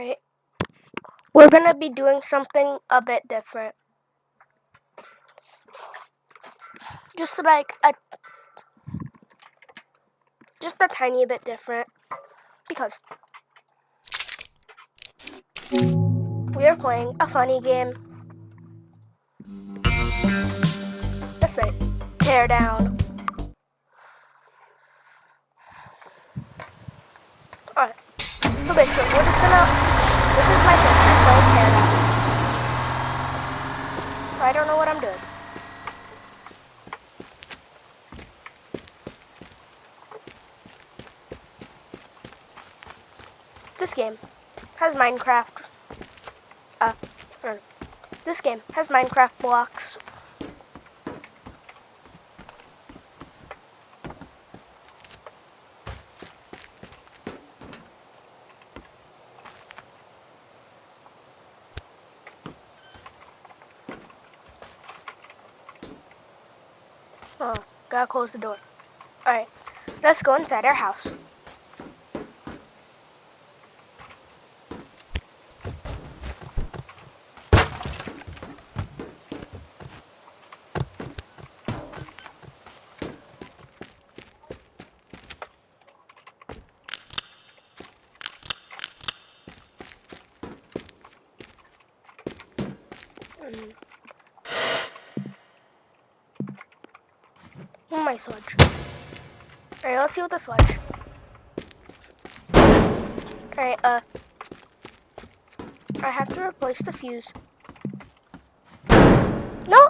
Alright, we're gonna be doing something a bit different. Just a tiny bit different. Because we are playing a funny game. That's right, Teardown. Alright, so basically we're just gonna, this is my first time playing Teardown. So I don't know what I'm doing. This game has Minecraft, this game has Minecraft blocks. Oh, gotta close the door. Alright, let's go inside our house. Oh, my sludge. Alright, let's see what the sludge. Alright, I have to replace the fuse. No!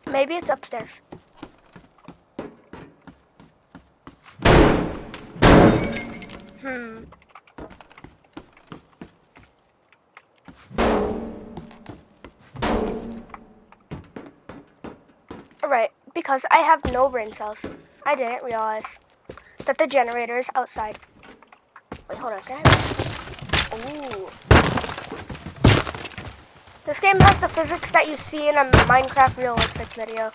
Maybe it's upstairs. Alright, because I have no brain cells. I didn't realize that the generator is outside. Wait, hold on, can I? Ooh. This game has the physics that you see in a Minecraft realistic video.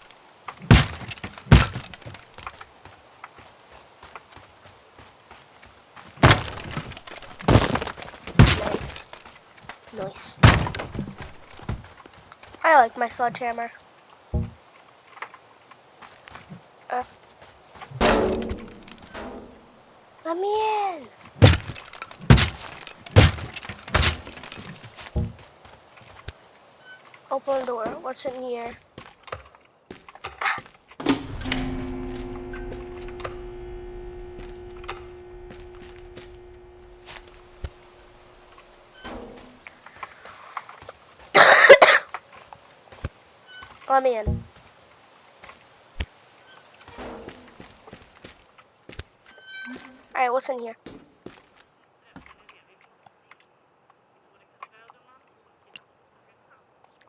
Nice. I like my sledgehammer. Let me in. Open the door. What's in here? Let me in. Alright, what's in here?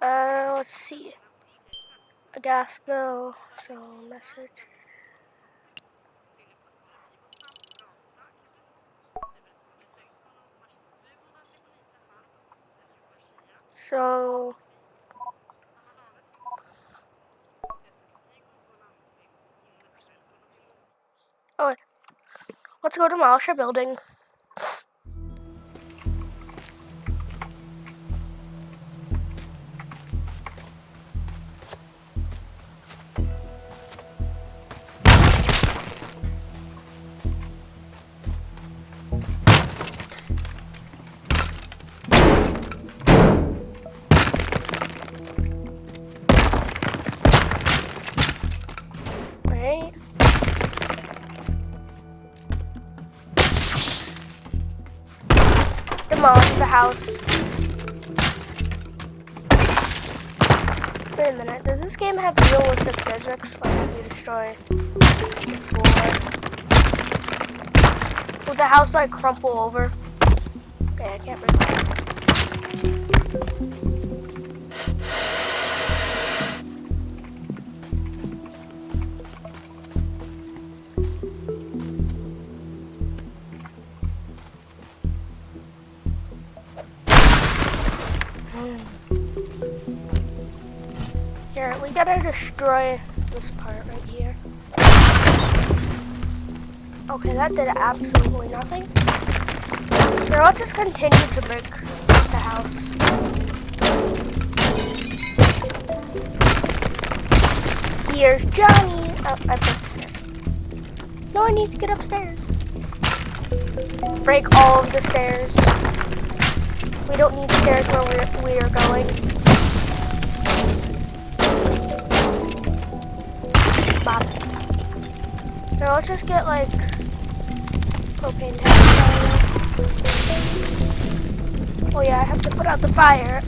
Let's see. A gas bill, so message. So oh, let's go to Malsha building. Right. Demolish the house. Wait a minute, does this game have realistic physics? Like if you destroy the floor? Would the house like crumple over? Okay, I can't remember. Here, we gotta destroy this part right here. Okay, that did absolutely nothing. Here, I'll just continue to break the house. Here's Johnny. Oh, I broke the stairs. No one needs to get upstairs. Break all of the stairs. We don't need stairs where we are going. Bop. Here, let's just get like propane tank. Oh yeah, I have to put out the fire.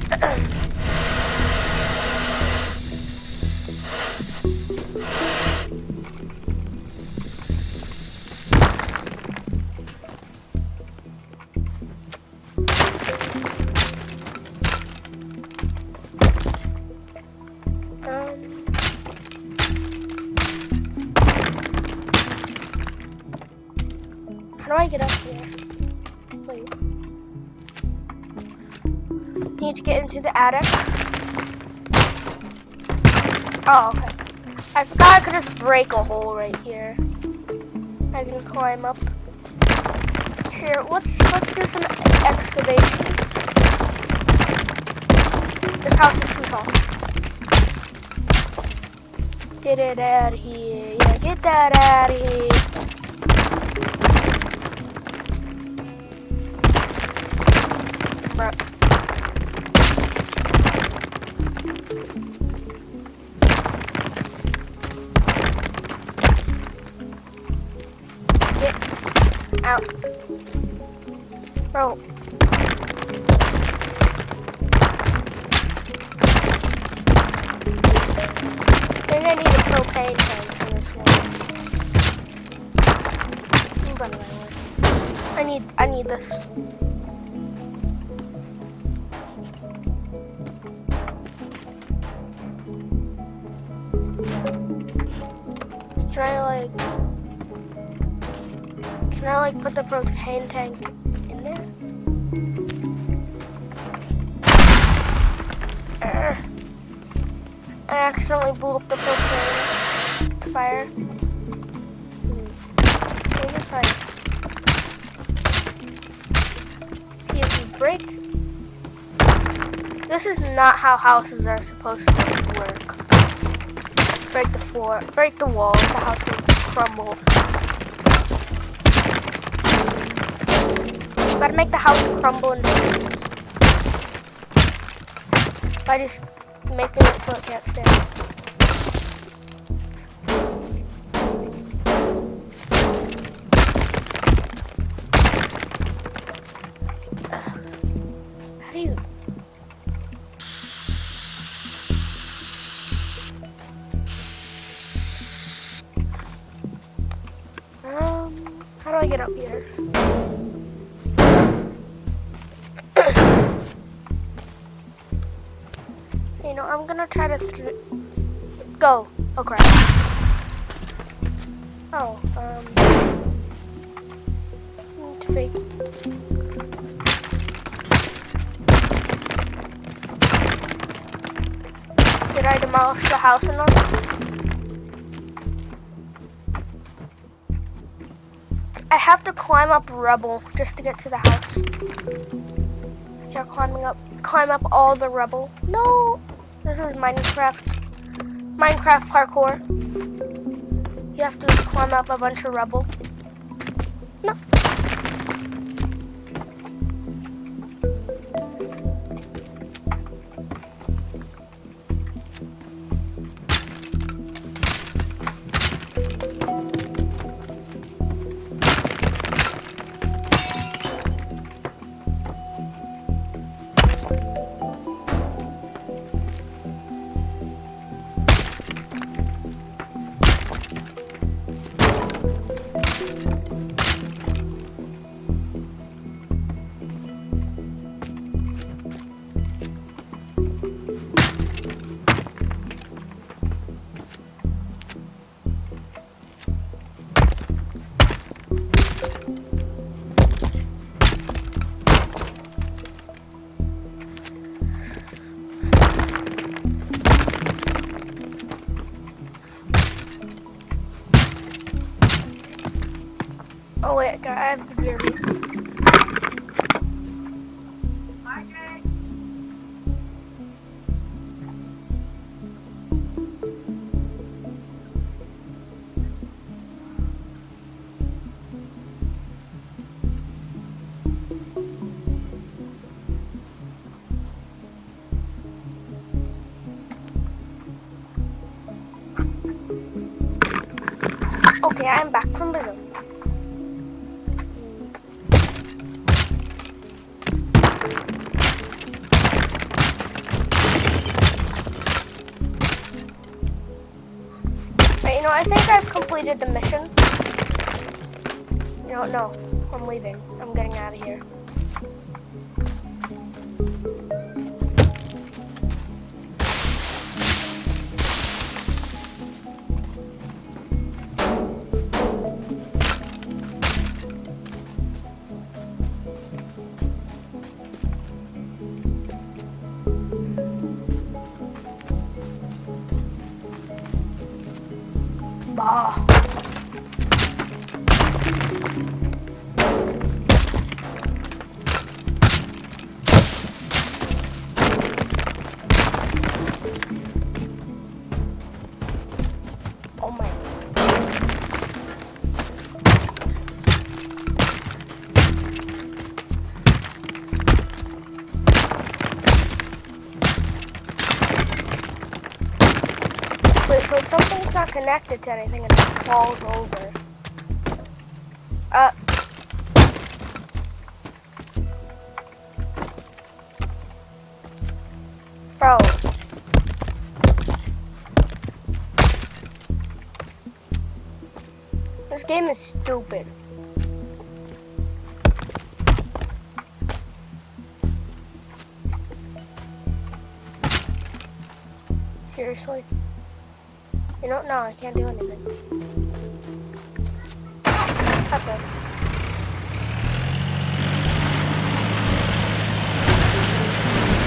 How do I get up here? Wait. Need to get into the attic. Oh, okay. I forgot I could just break a hole right here. I can climb up. Here, let's do some excavation. This house is too tall. Get it out of here. Yeah, get that out of here. Bruh. Get out. Bro. I think I need a propane tank for this one. Run away. I need this. Can I put the propane tank in there? I accidentally blew up the propane. The fire. Maybe fire. See if we break. This is not how houses are supposed to work. Break the floor, break the wall, the house will crumble. Gotta make the house crumble in pieces by just making it so it can't stand. How do you? How do I get up here? You know, I'm gonna try to go. Oh crap. Oh, need to fake. Did I demolish the house enough? I have to climb up rubble just to get to the house. Yeah, climb up all the rubble. No, this is Minecraft parkour. You have to climb up a bunch of rubble. No. Oh wait, I have the beer. Okay, I'm back from Brazil. Right, you know, I think I've completed the mission. You know, no, I'm leaving. I'm getting out of here. Bah. Oh my. Wait, so if something's not connected to anything, it just falls over. Bro. This game is stupid. Seriously? You know, no, I can't do anything. That's it.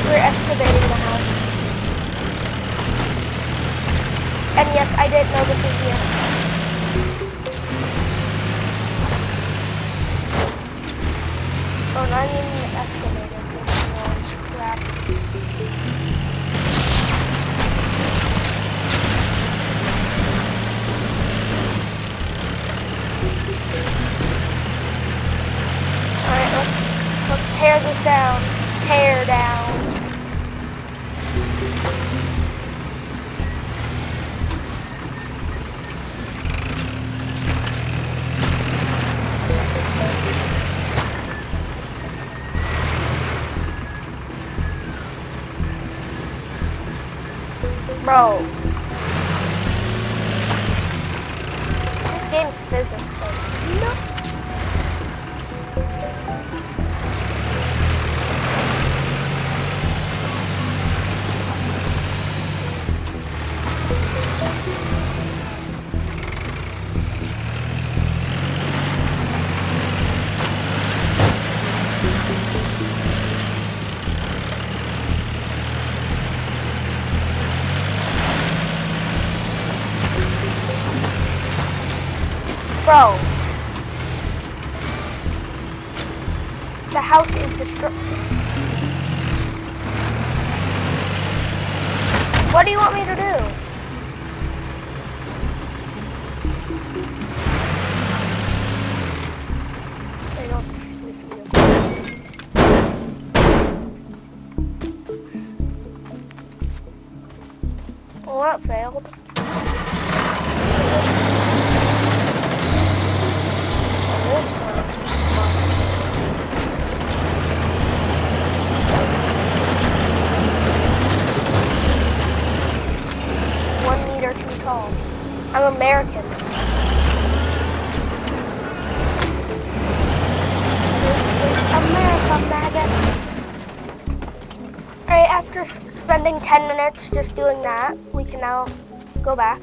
We're excavating the house. And yes, I didn't know this was here. Oh, not even the excavator. Oh, crap. Alright, let's tear this down. Tear down. Bro. This game's physics, so no. Bro, the house is destroyed. What do you want me to do? I don't see this view. Well, that failed. This one. 1 meter too tall. I'm American. This is America, maggot. Alright, after spending 10 minutes just doing that, we can now go back.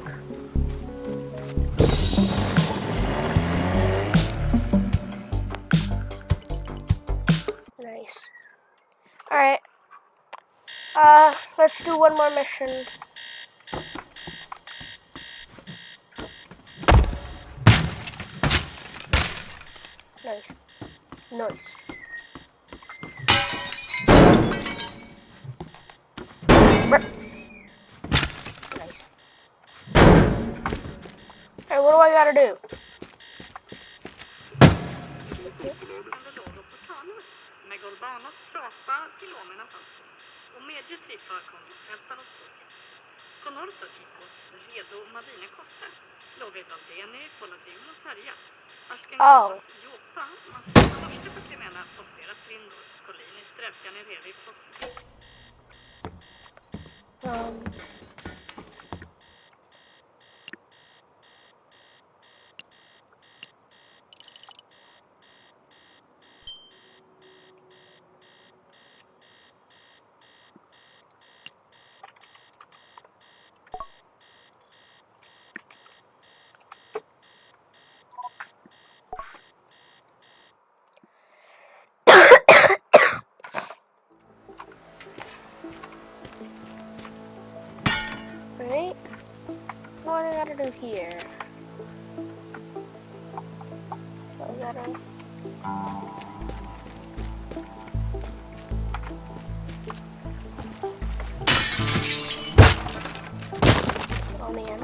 Nice. Alright. Let's do one more mission. Nice. Nice. Nice. Hey, what do I gotta do? Oh. Right? What do I gotta do here? So I gotta... Oh man.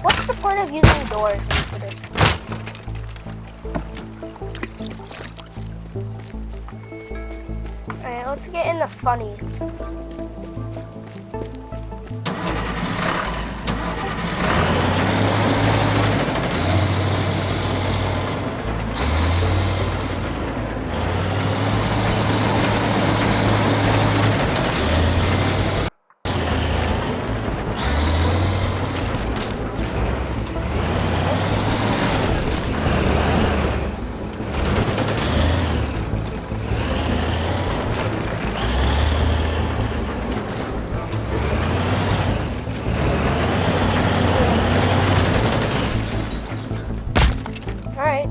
What's the point of using doors for this? Alright, let's get in the funny. Alright.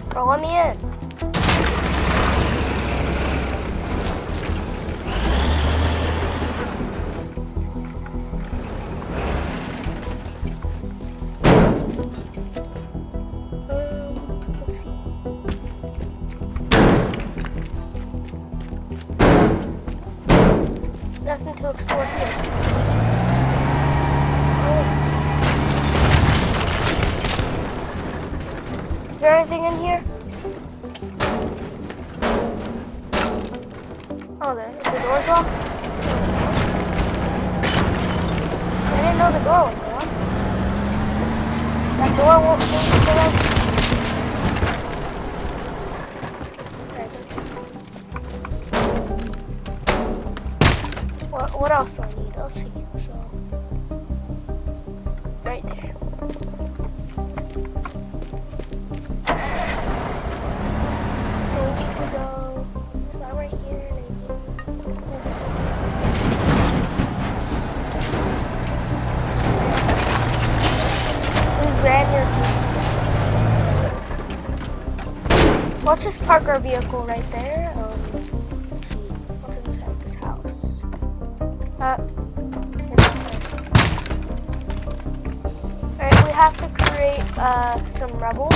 Bro, let me in. Let's see. Nothing to explore here. Oh. Is there anything in here? Oh, the door's locked? I didn't know the door was locked. That door won't seem to go open. What else do I need? Let's see. So, right there. Where we need to go? Is that right here? We ran your... Let's just park our vehicle right there. Let's see. What's inside this house? Alright, we have to create some rubble.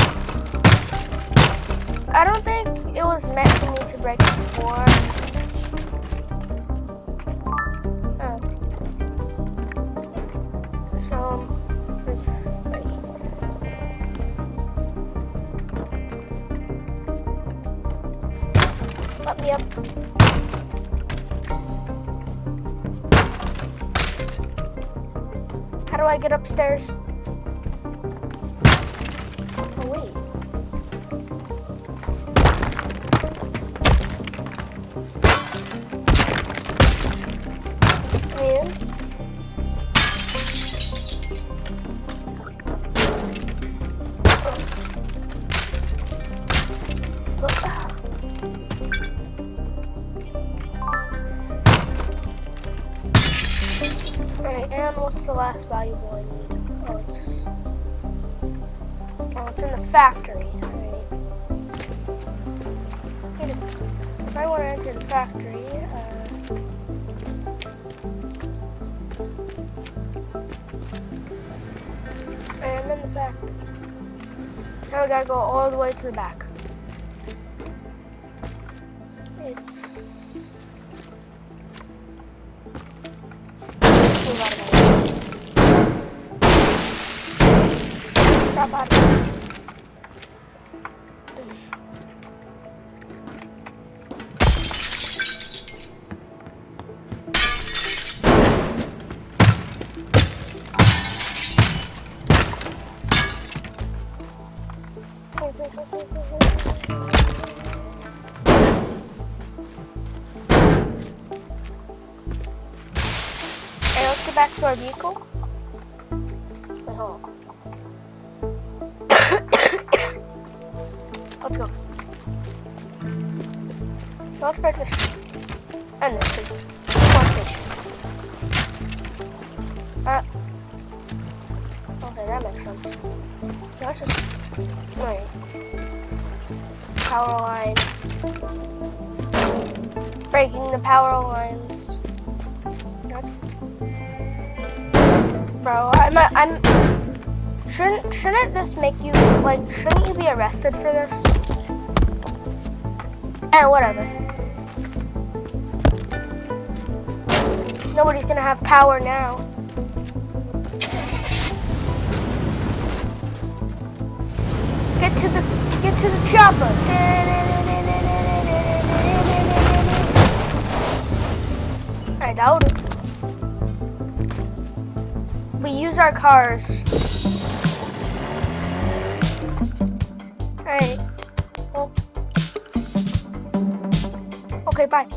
I don't think it was meant for me to break before. Oh. So, right here. Let me up. How do I get upstairs? Oh, wait. In. What's the last valuable I need? It's in the factory. Alright. If I want to enter the factory, I am in the factory. Now we gotta go all the way to the back. Crap out of here. Hey, let's get back to our vehicle. Wait, hold on. Let's go. Let's break this tree. And this tree. One fish. Okay, that makes sense. Let's just... Wait. Power line. Breaking the power lines. What? Bro, I'm... Shouldn't this make you, like, shouldn't you be arrested for this? Whatever. Nobody's gonna have power now. Get to the chopper. I doubt it. We use our cars. Alright. Well. Okay, bye.